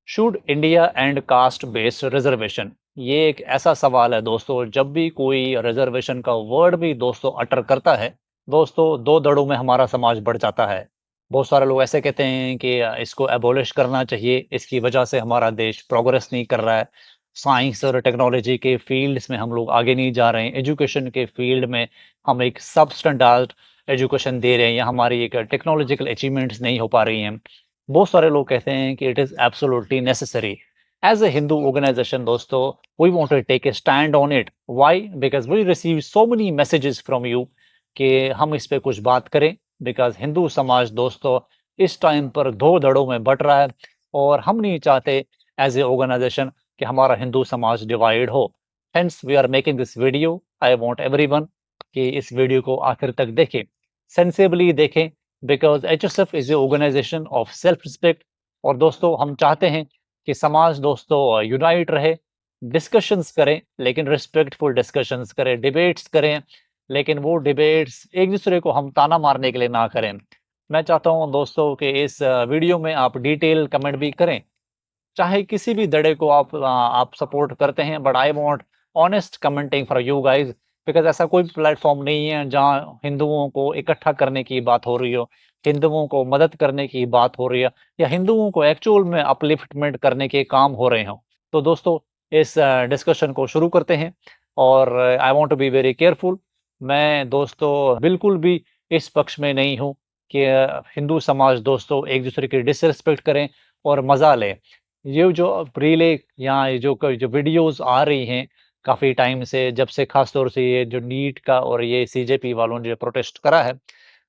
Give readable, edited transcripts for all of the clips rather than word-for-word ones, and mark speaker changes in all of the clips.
Speaker 1: Should India and caste based reservation, ये एक ऐसा सवाल है दोस्तों। जब भी कोई रिजर्वेशन का वर्ड भी दोस्तों अटर करता है, दोस्तों दो दड़ों में हमारा समाज बढ़ जाता है। बहुत सारे लोग ऐसे कहते हैं कि इसको एबॉलिश करना चाहिए, इसकी वजह से हमारा देश प्रोग्रेस नहीं कर रहा है। साइंस और टेक्नोलॉजी के फील्ड्स में हम लोग आगे नहीं जा रहे हैं, एजुकेशन के फील्ड में हम एक सब स्टैंडर्ड एजुकेशन दे रहे हैं या हमारी एक टेक्नोलॉजिकल अचीवमेंट्स नहीं हो पा रही हैं। बहुत सारे लोग कहते हैं कि it is absolutely necessary. As a Hindu organisation दोस्तों, we want to take a stand on it. Why? Because we receive so many messages from you कि हम इस पे कुछ बात करें। बिकॉज हिंदू समाज दोस्तों इस टाइम पर दो धड़ों में बट रहा है, और हम नहीं चाहते एज ए ऑर्गेनाइजेशन कि हमारा हिंदू समाज डिवाइड हो। Hence we are making this video. I want everyone कि इस वीडियो को आखिर तक देखें, सेंसिबली देखें, because HSF is a organisation of self respect. और दोस्तों हम चाहते हैं कि समाज दोस्तों यूनाइट रहे, डिस्कशंस करें लेकिन रिस्पेक्टफुल डिस्कशंस करें, डिबेट्स करें, लेकिन वो डिबेट्स एक दूसरे को हम ताना मारने के लिए ना करें। मैं चाहता हूं दोस्तों कि इस वीडियो में आप डिटेल कमेंट भी करें, चाहे किसी भी धड़े को आप सपोर्ट करते हैं, but I want honest commenting for you guys. Because ऐसा कोई प्लेटफॉर्म नहीं है जहां हिंदुओं को इकट्ठा करने की बात हो रही हो, हिंदुओं को मदद करने की बात हो रही है, या हिंदुओं को एक्चुअल में अपलिफ्टमेंट करने के काम हो रहे हो। तो दोस्तों इस डिस्कशन को शुरू करते हैं। और I want to be very careful. मैं दोस्तों बिल्कुल भी इस पक्ष में नहीं हूँ कि हिंदू समाज दोस्तों एक दूसरे की डिसरिस्पेक्ट करें और मजा लें। ये जो रीलें या ये जो वीडियोस आ रही हैं काफ़ी टाइम से, जब से ख़ास तौर से ये जो नीट का और ये सीजेपी वालों ने जो प्रोटेस्ट करा है,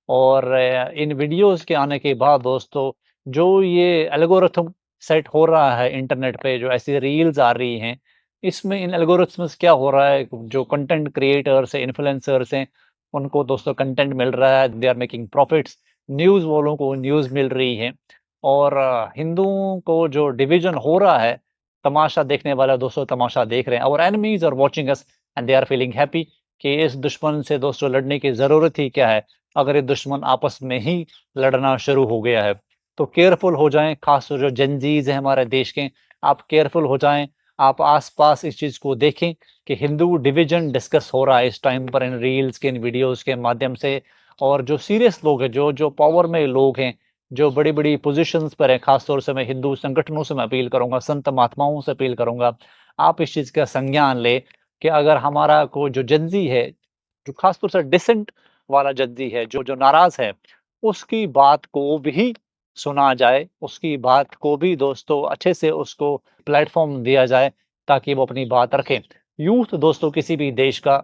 Speaker 1: और इन वीडियोस के आने के बाद दोस्तों जो ये एल्गोरिथम सेट हो रहा है इंटरनेट पे, जो ऐसी रील्स आ रही हैं, इसमें इन एल्गोरिथम्स क्या हो रहा है, जो कंटेंट क्रिएटर्स हैं, इन्फ्लुएंसर्स हैं, उनको दोस्तों कंटेंट मिल रहा है, they are making profits. News वालों को न्यूज़ मिल रही है, और हिंदुओं को जो डिवीज़न हो रहा है, तमाशा देखने वाला दोस्तों तमाशा देख रहे हैं। Our enemies are watching us and they are feeling happy कि इस दुश्मन से दोस्तों लड़ने की ज़रूरत ही क्या है, अगर ये दुश्मन आपस में ही लड़ना शुरू हो गया है। तो केयरफुल हो जाएँ, ख़ास तौर जो जेनज़ीज़ हैं हमारे देश के, आप केयरफुल हो जाएँ। आप आस-पास इस चीज़ को देखें कि हिंदू डिवीज़न डिस्कस हो रहा है इस टाइम पर इन रील्स के, इन वीडियोज़ के माध्यम से। और जो सीरियस लोग हैं, जो पावर में लोग हैं, जो बड़ी-बड़ी पोज़ीशंस पर हैं, ख़ास तौर से मैं हिंदू संगठनों से मैं अपील करूँगा, संत महात्माओं से अपील करूँगा, आप इस चीज़ का संज्ञान लें कि अगर हमारा को जो जेनज़ी है, जो ख़ास तौर से डिसेंट वाला जेनज़ी है, जो नाराज़ है, उसकी बात को भी सुना जाए, उसकी बात को भी दोस्तों अच्छे से उसको प्लेटफ़ॉर्म दिया जाए, ताकि वो अपनी बात रखें। यूथ दोस्तों किसी भी देश का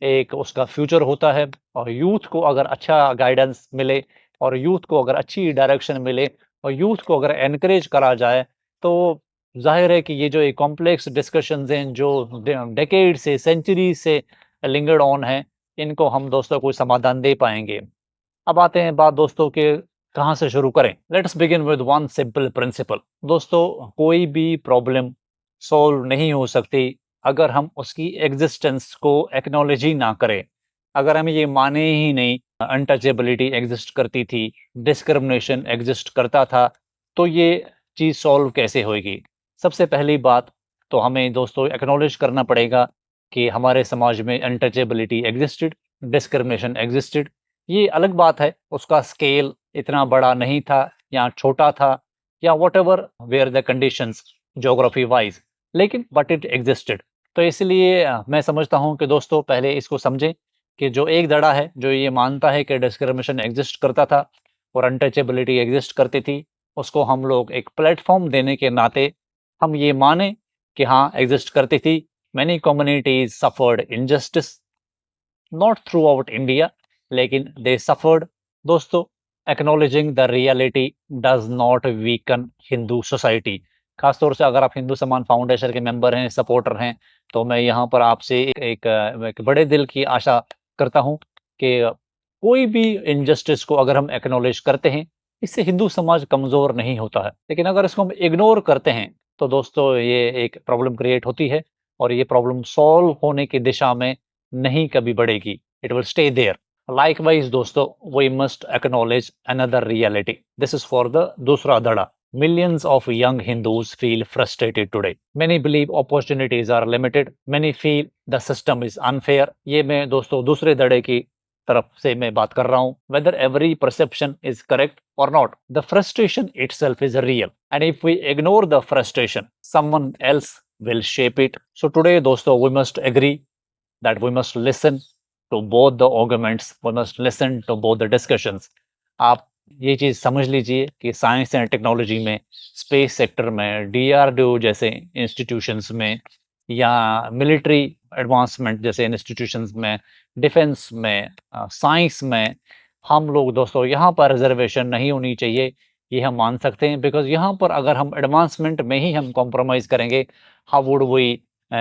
Speaker 1: एक उसका फ्यूचर होता है, और यूथ को अगर अच्छा गाइडेंस मिले, और यूथ को अगर अच्छी डायरेक्शन मिले, और यूथ को अगर एनकरेज करा जाए, तो ज़ाहिर है कि ये जो एक कॉम्प्लेक्स डिस्कशंस हैं, जो डेकेड से, सेंचुरी से लिंगर्ड ऑन हैं, इनको हम दोस्तों कोई समाधान दे पाएँगे। अब आते हैं बात दोस्तों के कहाँ से शुरू करें। Let us begin with one simple principal. दोस्तों कोई भी प्रॉब्लम सॉल्व नहीं हो सकती अगर हम उसकी एग्जिस्टेंस को एक्नॉलेज ही ना करें। अगर हम ये माने ही नहीं अनटचेबिलिटी एग्जिस्ट करती थी, डिस्क्रिमिनेशन एग्जिस्ट करता था, तो ये चीज़ सॉल्व कैसे होएगी? सबसे पहली बात तो हमें दोस्तों एक्नॉलेज करना पड़ेगा कि हमारे समाज में अनटचेबिलिटी एग्जिस्टेड, डिस्क्रिमिनेशन एग्जिस्टेड। ये अलग बात है, उसका स्केल इतना बड़ा नहीं था या छोटा था, या whatever were the conditions geography wise, लेकिन बट इट एक्जिस्टेड। तो इसलिए मैं समझता हूँ कि दोस्तों पहले इसको समझें कि जो एक धड़ा है, जो ये मानता है कि डिस्क्रिमिनेशन एग्जिस्ट करता था और अनटचेबिलिटी एग्जिस्ट करती थी, उसको हम लोग एक प्लेटफ़ॉर्म देने के नाते हम ये मानें कि हाँ, एग्जिस्ट करती थी। Many communities suffered injustice, not through out India, लेकिन दे सफर्ड। दोस्तों acknowledging the reality does not weaken Hindu society. खासतौर से अगर आप हिंदू सम्मान फाउंडेशन के मेंबर हैं, सपोर्टर हैं, तो मैं यहाँ पर आपसे एक बड़े दिल की आशा करता हूँ कि कोई भी इनजस्टिस को अगर हम एक्नॉलेज करते हैं, इससे हिंदू समाज कमज़ोर नहीं होता है। लेकिन अगर इसको हम इग्नोर करते हैं, तो दोस्तों ये एक प्रॉब्लम क्रिएट होती है, और ये प्रॉब्लम सॉल्व होने की दिशा में नहीं कभी बढ़ेगी। It will stay there. Likewise दोस्तों we must acknowledge another reality. This is for the दूसरा धड़ा। Millions of young Hindus feel frustrated today. Many believe opportunities are limited. Many feel the system is unfair. ये मैं दोस्तों दूसरे धड़े की तरफ से मैं बात कर रहा हूँ. Whether every perception is correct or not, the frustration itself is real. And if we ignore the frustration, someone else will shape it. So today दोस्तों we must agree that we must listen to both the arguments, we must listen to both the discussions. आप ये चीज़ समझ लीजिए कि science and technology में, space sector में, DRDO जैसे institutions में या मिलिट्री एडवांसमेंट जैसे इंस्टीट्यूशंस में, डिफेंस में, साइंस में, हम लोग दोस्तों यहाँ पर रिजर्वेशन नहीं होनी चाहिए, ये हम मान सकते हैं बिकॉज़ यहाँ पर अगर हम एडवांसमेंट में ही हम कॉम्प्रोमाइज़ करेंगे, how would we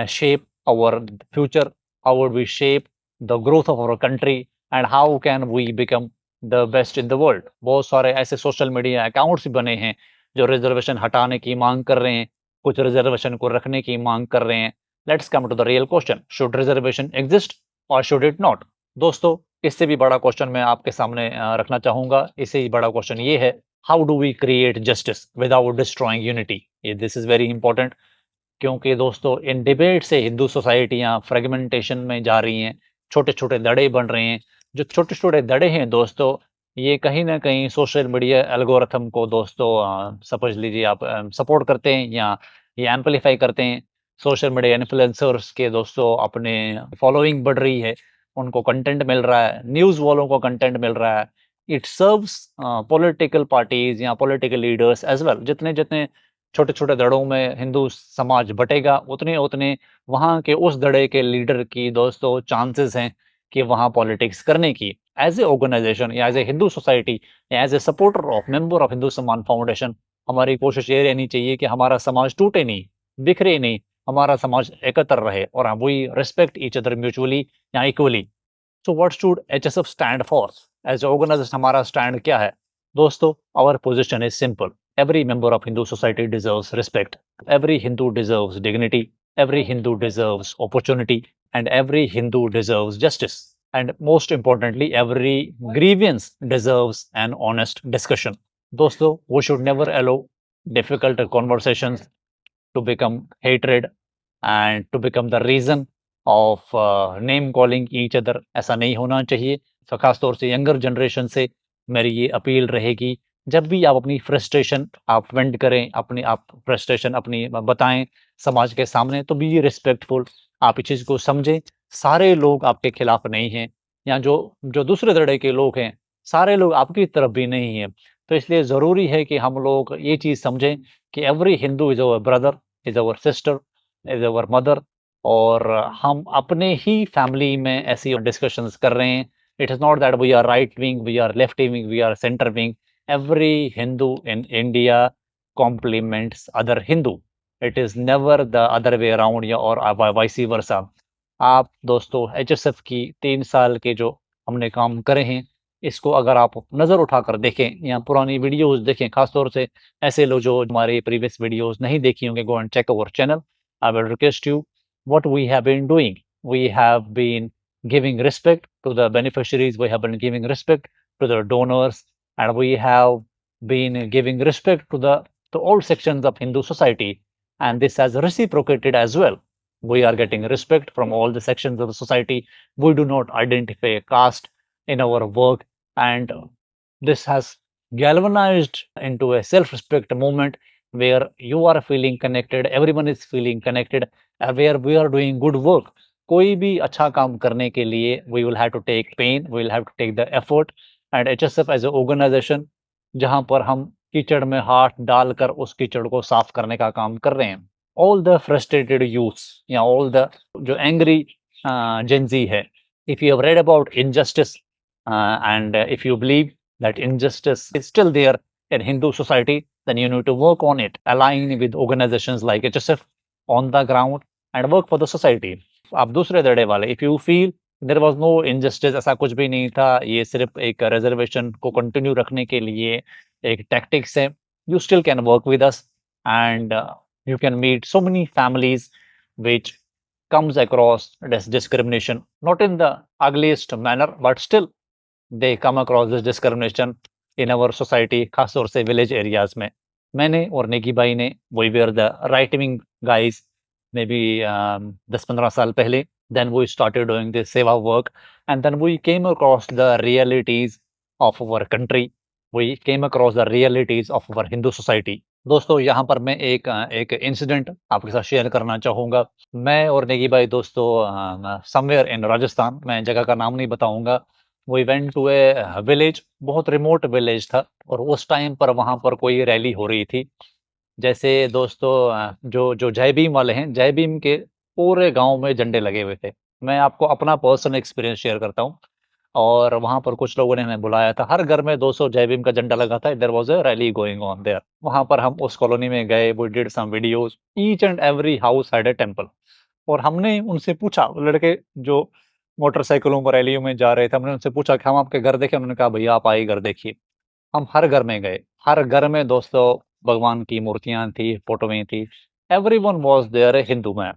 Speaker 1: shape our future, how would we shape the growth of our country and how can we become the best in the world. बहुत सारे ऐसे सोशल मीडिया अकाउंट्स भी बने हैं जो रिजर्वेशन हटाने की मांग कर रहे हैं, कुछ रिजर्वेशन को रखने की मांग कर रहे हैं. Let's come to the real question, should reservation exist और शुड इट नॉट. दोस्तों इससे भी बड़ा क्वेश्चन मैं आपके सामने रखना चाहूंगा. इससे ही बड़ा क्वेश्चन ये है, how do we create justice without destroying unity. This is very important क्योंकि दोस्तों इन डिबेट से हिंदू सोसाइटियाँ फ्रेगमेंटेशन में जा रही हैं, छोटे-छोटे दड़े बन रहे हैं. जो छोटे-छोटे दड़े हैं दोस्तों, ये कहीं न कहीं सोशल मीडिया एल्गोरिथम को दोस्तों समझ लीजिए आप सपोर्ट करते हैं या ये एम्प्लीफाई करते हैं. सोशल मीडिया इन्फ्लुएंसर्स के दोस्तों अपने फॉलोइंग बढ़ रही है, उनको कंटेंट मिल रहा है, न्यूज़ वालों को कंटेंट मिल रहा है. इट सर्व्स पॉलिटिकल पार्टीज़ या पॉलिटिकल लीडर्स एज़ वेल. जितने-जितने छोटे-छोटे दड़ों में हिंदू समाज बँटेगा, उतने-उतने वहाँ के उस दड़े के लीडर की दोस्तों चांसेस हैं कि वहाँ पॉलिटिक्स करने की. एज़ ए ऑर्गनाइज़ेशन या एज़ ए हिंदू सोसाइटी या as A supporter of member of Hindu सम्मान फाउंडेशन, हमारी कोशिश ये रहनी चाहिए कि हमारा समाज टूटे नहीं, बिखरे नहीं, हमारा समाज एकत्र रहे और we respect each other mutually या equally. So what should HSF stand for? As a organisation हमारा स्टैंड क्या है? दोस्तों, our position is simple. Every member of Hindu society deserves respect. Every Hindu deserves dignity. Every Hindu deserves opportunity. And every Hindu deserves justice. And most importantly, every grievance deserves an honest discussion. दोस्तों, we should never allow difficult conversations to become hatred and to become the reason of name calling each other. ऐसा नहीं होना चाहिए. तो खास तौर से younger generation से मेरी ये अपील रहेगी, जब भी आप अपनी फ्रस्ट्रेशन आप वेंट करें, अपनी आप फ्रस्ट्रेशन अपनी बताएं समाज के सामने, तो बी रिस्पेक्टफुल. आप इस चीज़ को समझें, सारे लोग आपके खिलाफ नहीं हैं या जो जो दूसरे धड़े के लोग हैं, सारे लोग आपकी तरफ भी नहीं हैं. तो इसलिए ज़रूरी है कि हम लोग ये चीज़ समझें कि every Hindu is our brother, is our sister, is our mother. और हम अपने ही फैमिली में ऐसी डिस्कशंस कर रहे हैं. It is not that we are right wing, we are left wing, we are centre wing. Every Hindu in India compliments other Hindu. It is never the other way around या और vice versa. आप दोस्तों एचएसएफ की 3 साल के जो हमने काम करे हैं, इसको अगर आप नज़र उठाकर देखें या पुरानी वीडियोज़ देखें, खास तौर से ऐसे लोग जो हमारे प्रीवियस वीडियोज़ नहीं देखी होंगे, go and check our channel. I will request you, what we have been doing. We have been giving respect to the beneficiaries, we have been giving respect to the donors, and we have been giving respect to all sections of Hindu society, and this has reciprocated as well. We are getting respect from all the sections of the society. We do not identify caste in our work, and this has galvanized into a self-respect movement where you are feeling connected, everyone is feeling connected, where we are doing good work. कोई भी अच्छा काम करने के लिए we will have to take pain, we will have to take the effort. And HSF as a organisation जहां पर हम कीचड़ में हाथ डालकर उस कीचड़ को साफ करने का काम कर रहे हैं. ऑल द फ्रस्ट्रेटेड यूथ्स या ऑल द जो एंग्री जेंजी है, if you have read about injustice and if you believe that injustice is still there in Hindu society, then you need to work on it, align with organizations like HSF on the ground and work for the society. आप दूसरे दड़े वाले, if you feel there was no injustice, ऐसा कुछ भी नहीं था, ये सिर्फ एक रिजर्वेशन को कंटिन्यू रखने के लिए एक टैक्टिक्स है, you still can work with us and you can meet so many families which comes across this discrimination, not in the ugliest manner, but still they come across this discrimination in our society, खास तौर से village areas में. मैंने और नेगी भाई ने, we were the right wing guys, may be 10-15 साल पहले। Then we started doing this seva work and then we came across the realities of our country, we came across the realities of our Hindu society. दोस्तों यहाँ पर मैं एक incident आपके साथ share करना चाहूँगा। मैं और नेगी भाई दोस्तों समवेयर इन राजस्थान, मैं जगह का नाम नहीं बताऊँगा, we went to a village, बहुत रिमोट विलेज था और उस टाइम पर वहाँ पर कोई रैली हो रही थी। जैसे दोस्तों जो जो जय भीम वाले हैं, जय भीम के पूरे गाँव में झंडे लगे हुए थे। मैं आपको अपना पर्सनल एक्सपीरियंस शेयर करता हूँ और वहाँ पर कुछ लोगों ने हमें बुलाया था। हर घर में 200 जय भीम का झंडा लगा था। There was a rally going on there. वहाँ पर हम उस कॉलोनी में गए, we did some videos. Each and every house had a temple और हमने उनसे पूछा, लड़के जो मोटरसाइकिलों पर रैलियों में जा रहे थे, हमने उनसे पूछा कि हम आपके घर देखें? उन्होंने कहा भैया आप आइए घर देखिए। हम हर घर में गए, हर घर में दोस्तों भगवान की मूर्तियाँ थी, फ़ोटोएँ थी। Everyone was there a Hindu man.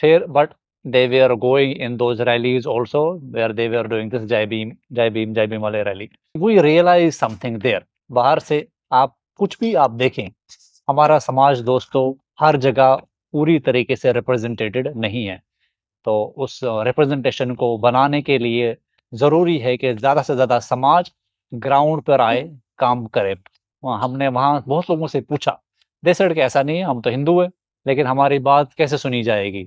Speaker 1: फिर but they were going in those rallies also where they were doing this Jai Bhim, Jai Bhim, Jai Bhim वाले rally. We realise something there. बाहर से आप कुछ भी आप देखें, हमारा समाज दोस्तों हर जगह पूरी तरीके से रिप्रेजेंटेटेड नहीं है। तो उस रिप्रेजेंटेशन को बनाने के लिए ज़रूरी है कि ज़्यादा से ज़्यादा समाज ग्राउंड पर आए, काम करे। हमने वहाँ बहुत लोगों से पूछा, दे सेड कि ऐसा नहीं है, हम तो हिंदू हैं, लेकिन हमारी बात कैसे सुनी जाएगी?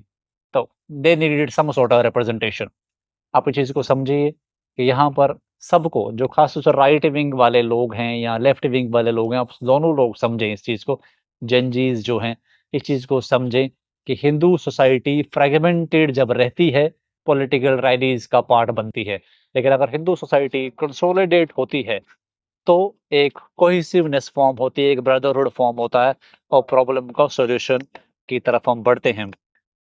Speaker 1: तो they needed some sort of representation. आप इस चीज़ को समझिए कि यहाँ पर सबको, जो खास तौर से राइट विंग वाले लोग हैं या लेफ्ट विंग वाले लोग हैं, आप दोनों लोग समझें इस चीज़ को। जेनज़ीज़ जो हैं, इस चीज़ को समझें कि हिंदू सोसाइटी फ्रैगमेंटेड जब रहती है, पॉलिटिकल रैलीज़ का पार्ट बनती है। लेकिन अगर हिंदू सोसाइटी कंसोलिडेट होती है, तो एक कोहेसिवनेस फॉर्म होती है, एक ब्रदरहुड फॉर्म होता है और प्रॉब्लम का सॉल्यूशन की तरफ हम बढ़ते हैं।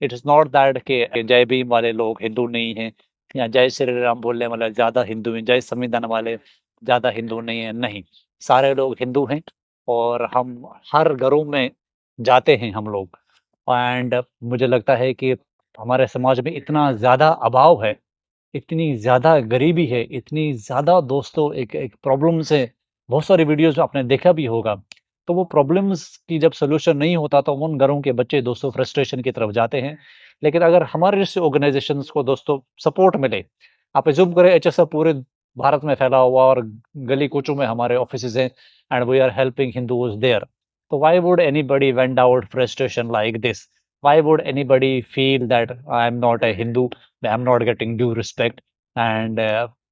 Speaker 1: इट इज़ नॉट दैट कि जय भीम वाले लोग हिंदू नहीं हैं या जय श्री राम बोलने वाले ज़्यादा हिंदू हैं, जय संविधान वाले ज़्यादा हिंदू नहीं हैं, नहीं। सारे लोग हिंदू हैं और हम हर घरों में जाते हैं हम लोग एंड मुझे लगता है कि हमारे समाज में इतना ज़्यादा अभाव है, इतनी ज़्यादा गरीबी है, इतनी ज़्यादा दोस्तों एक एक प्रॉब्लम्स है, बहुत सारी वीडियोज़ आपने देखा भी होगा। तो वो प्रॉब्लम्स की जब सॉल्यूशन नहीं होता तो उन घरों के बच्चे दोस्तों फ्रस्ट्रेशन की तरफ जाते हैं। लेकिन अगर हमारे जैसे ऑर्गनाइज़ेशंस को दोस्तों सपोर्ट मिले, आप अज़्यूम करें एचएसएफ पूरे भारत में फैला हुआ और गली-कूचों में हमारे ऑफिसेज़ हैं and we are helping Hindus there. तो why would anybody vent out frustration like this? Why would anybody feel that I am not a Hindu, I'm not getting due respect, and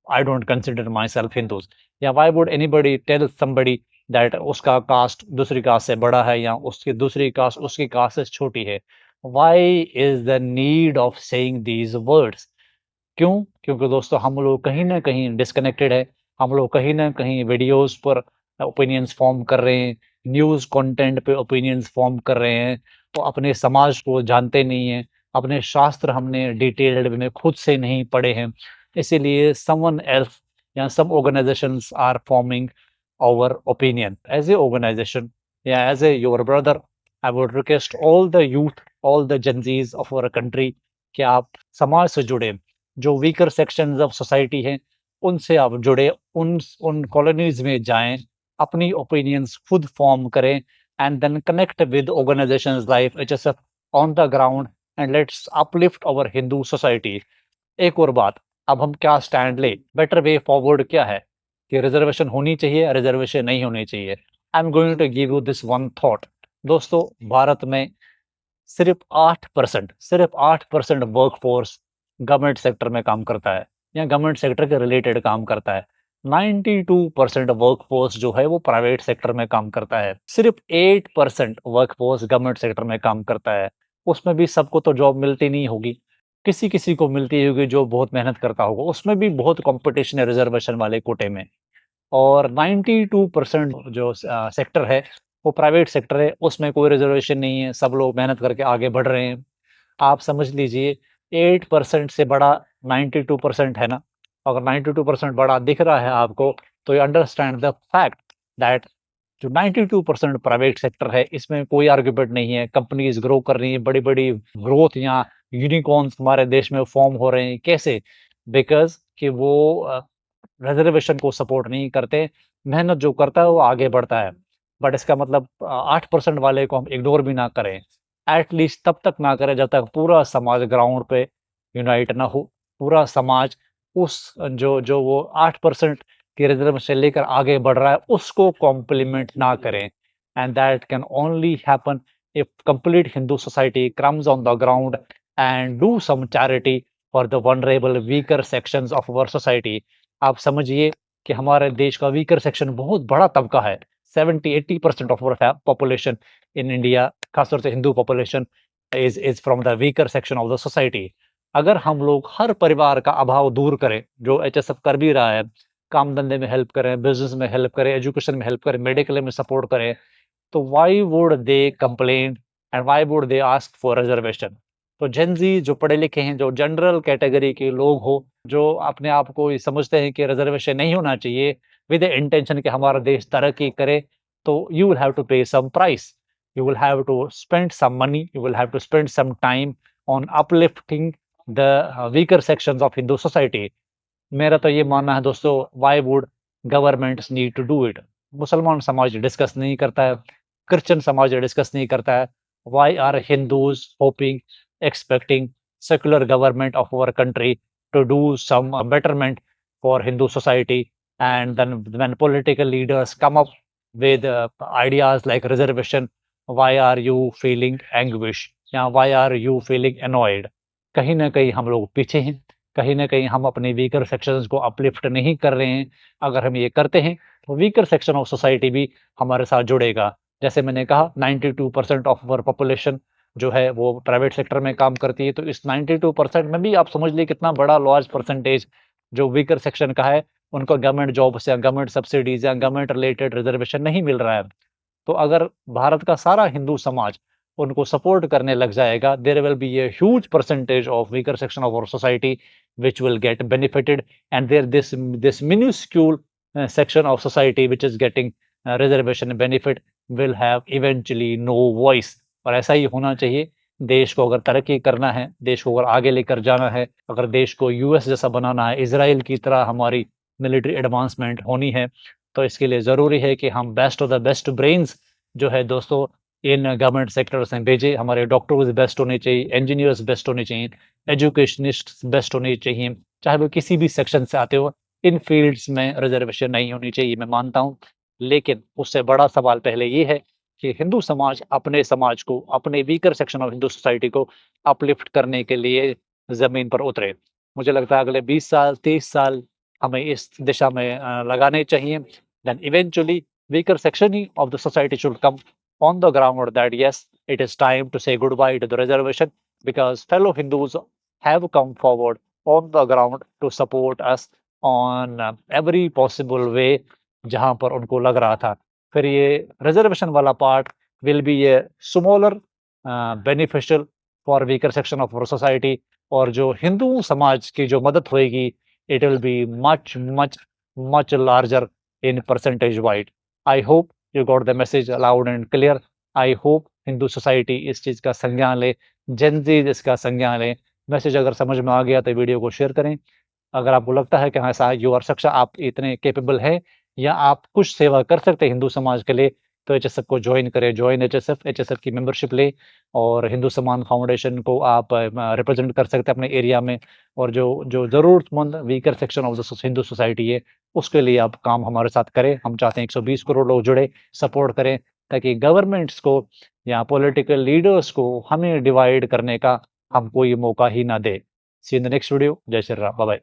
Speaker 1: I don't consider myself Hindus? या why would anybody tell somebody that उसका cast दूसरी cast से बड़ा है या उसकी दूसरी cast उसकी कास्ट से छोटी है? Why is the need of saying these words? क्यों? क्योंकि दोस्तों हम लोग कहीं न कहीं डिस्कनेक्टेड है। हम लोग कहीं न कहीं वीडियोज़ पर ओपिनियंस फ़ॉर्म कर रहे हैं, न्यूज़ कंटेंट पे ओपिनियंस फ़ॉर्म कर रहे हैं, तो अपने समाज को जानते नहीं हैं, अपने शास्त्र हमने डिटेल्ड में खुद से नहीं पढ़े हैं। इसीलिए समवन एल्स या some organisations are forming our opinion. As a organisation या as a your brother, I would request all the youth, all the gen Zs of our country कि आप समाज से जुड़े, जो वीकर सेक्शंस ऑफ सोसाइटी हैं, उनसे आप जुड़े, उन कॉलोनीज़ में जाएँ, अपनी ओपिनियंस खुद फ़ॉर्म करें and then connect with organisations like HSF on the ground and let's uplift our Hindu society. एक और बात, अब हम क्या स्टैंड लें? बेटर वे फॉरवर्ड क्या है? कि रिज़र्वेशन होनी चाहिए, रिज़र्वेशन नहीं होनी चाहिए? I am going to give you this one thought. दोस्तों, भारत में सिर्फ़ 8% वर्कफ़ोर्स गवर्नमेंट सेक्टर में काम करता है या गवर्नमेंट सेक्टर के रिलेटेड काम करता है। 92% वर्कफ़ोर्स जो है वो प्राइवेट सेक्टर में काम करता है। सिर्फ़ 8% वर्कफ़ोर्स गवर्नमेंट सेक्टर में काम करता है। उसमें भी सबको तो जॉब मिलती नहीं होगी। किसी-किसी को मिलती होगी जो बहुत मेहनत करता होगा। उसमें भी बहुत कॉम्पिटिशन है रिज़र्वेशन वाले कोटे में। और 92% जो सेक्टर है, वो प्राइवेट सेक्टर है, उसमें कोई रिज़र्वेशन नहीं है, सब लोग मेहनत करके आगे बढ़ रहे हैं। आप समझ लीजिए 8% से बड़ा 92% है ना, अगर 92% बड़ा दिख रहा है आपको, तो you understand the fact that जो 92% प्राइवेट सेक्टर है, इसमें कोई आर्गुमेंट नहीं है, कंपनीज़ ग्रो कर रही हैं, बड़ी-बड़ी ग्रोथ यहाँ यूनिकॉर्न्स हमारे देश में फ़ॉर्म हो रहे हैं, कैसे? बिकॉज़ कि वो रिज़र्वेशन को सपोर्ट नहीं करते, मेहनत जो करता है वो आगे बढ़ता है। बट इसका मतलब 8% वाले को हम इग्नोर भी ना करें। एटलीस्ट तब तक ना करें जब तक पूरा समाज ग्राउंड पे यूनाइट ना हो। पूरा समाज उस जो जो वो 8% की रिजर्वेशन लेकर आगे बढ़ रहा है उसको कॉम्प्लीमेंट ना करें। And that can only happen if complete Hindu society comes on the ground and do some charity for the vulnerable weaker sections of our society। आप समझिए कि हमारे देश का वीकर सेक्शन बहुत बड़ा तबका है। 70-80% of our population in India, खासतौर से Hindu population is from the weaker section of the society. अगर हम लोग हर परिवार का अभाव दूर करें, जो एचएसएफ कर भी रहा है, काम धंधे में हेल्प करें, बिजनेस में हेल्प करें, एजुकेशन में हेल्प करें, मेडिकल में सपोर्ट करें, तो why would they complain and why would they ask for reservation. तो जेनजी जो पढ़े लिखे हैं, जो जनरल कैटेगरी के लोग हो, जो अपने आप को ये समझते हैं कि रिजर्वेशन नहीं होना चाहिए विद इंटेंशन कि हमारा देश तरक्की करे, तो you will have to pay some price, you will have to spend some money, you will have to spend some time on uplifting the weaker sections of Hindu society. मेरा तो ये मानना है दोस्तों, why would governments need to do it. मुसलमान समाज discuss नहीं करता है, क्रिश्चियन समाज डिस्कस नहीं करता है। Why are Hindus hoping, expecting secular government of our country to do some betterment for Hindu society, and then when political leaders come up with ideas like reservation, why are you feeling anguish या why are you feeling annoyed? कहीं ना कहीं हम लोग पीछे हैं, कहीं न कहीं हम अपने वीकर सेक्शंस को अपलिफ्ट नहीं कर रहे हैं। अगर हम ये करते हैं, तो वीकर सेक्शन ऑफ सोसाइटी भी हमारे साथ जुड़ेगा। जैसे मैंने कहा 92% ऑफ आवर पॉपुलेशन जो है वो प्राइवेट सेक्टर में काम करती है, तो इस 92% में भी आप समझ लीजिए कितना बड़ा लार्ज परसेंटेज जो वीकर सेक्शन का है, उनको गवर्नमेंट जॉब्स या गवर्नमेंट सब्सिडीज़ या गवर्नमेंट रिलेटेड रिजर्वेशन नहीं मिल रहा है। तो अगर भारत का सारा हिंदू समाज उनको सपोर्ट करने लग जाएगा, there will be a huge percentage of weaker section of our society which will get benefited, and there this minuscule section of society which is getting reservation benefit will have eventually no voice। और ऐसा ही होना चाहिए। देश को अगर तरक्की करना है, देश को अगर आगे लेकर जाना है, अगर देश को यूएस जैसा बनाना है, इजराइल की तरह हमारी मिलिट्री एडवांसमेंट होनी है, तो इसके लिए ज़रूरी है कि हम best of the best brains जो है दोस्तों इन गवर्नमेंट सेक्टर्स में भेजें। हमारे डॉक्टर्स बेस्ट होने चाहिए, इंजीनियर्स बेस्ट होने चाहिए, एजुकेशनिस्ट बेस्ट होने चाहिए, चाहे वो किसी भी सेक्शन से आते हो। इन फील्ड्स में रिजर्वेशन नहीं होनी चाहिए, मैं मानता हूँ। लेकिन उससे बड़ा सवाल पहले ये है कि हिंदू समाज अपने समाज को, अपने weaker section of Hindu society को अपलिफ्ट करने के लिए ज़मीन पर उतरे। मुझे लगता है अगले 20 साल, 30 साल हमें इस दिशा में लगाने चाहिए। Then eventually weaker section of the society should come on the ground that yes, it is time to say goodbye to the reservation, because fellow Hindus have come forward on the ground to support us on every possible way जहां पर उनको लग रहा था। फिर ये reservation वाला part will be a smaller beneficial for weaker section of society, और जो हिंदू समाज की जो मदद होएगी it will be much much much larger in percentage wide। I hope you got the message loud and clear। I hope Hindu society इस चीज़ का संज्ञान ले, जेन ज़ी इसका संज्ञान ले। मैसेज अगर समझ में आ गया तो वीडियो को शेयर करें। अगर आपको लगता है कि हाँ, सा यू आर सक्षम, आप इतने कैपेबल हैं या आप कुछ सेवा कर सकते हैं हिंदू समाज के लिए, तो एचएसएफ को जॉइन करें। जॉइन एचएसएफ, एचएसएफ की मेंबरशिप लें और हिंदू सम्मान फाउंडेशन को आप रिप्रेजेंट कर सकते हैं अपने एरिया में। और जो जो ज़रूरतमंद weaker section of the Hindu society है, उसके लिए आप काम हमारे साथ करें। हम चाहते हैं 120 करोड़ लोग जुड़े, सपोर्ट करें, ताकि गवर्नमेंट्स को या पॉलिटिकल लीडर्स को हमें डिवाइड करने का हम कोई मौका ही ना दें। सी इन द नेक्स्ट वीडियो। जय श्री राम। Bye bye.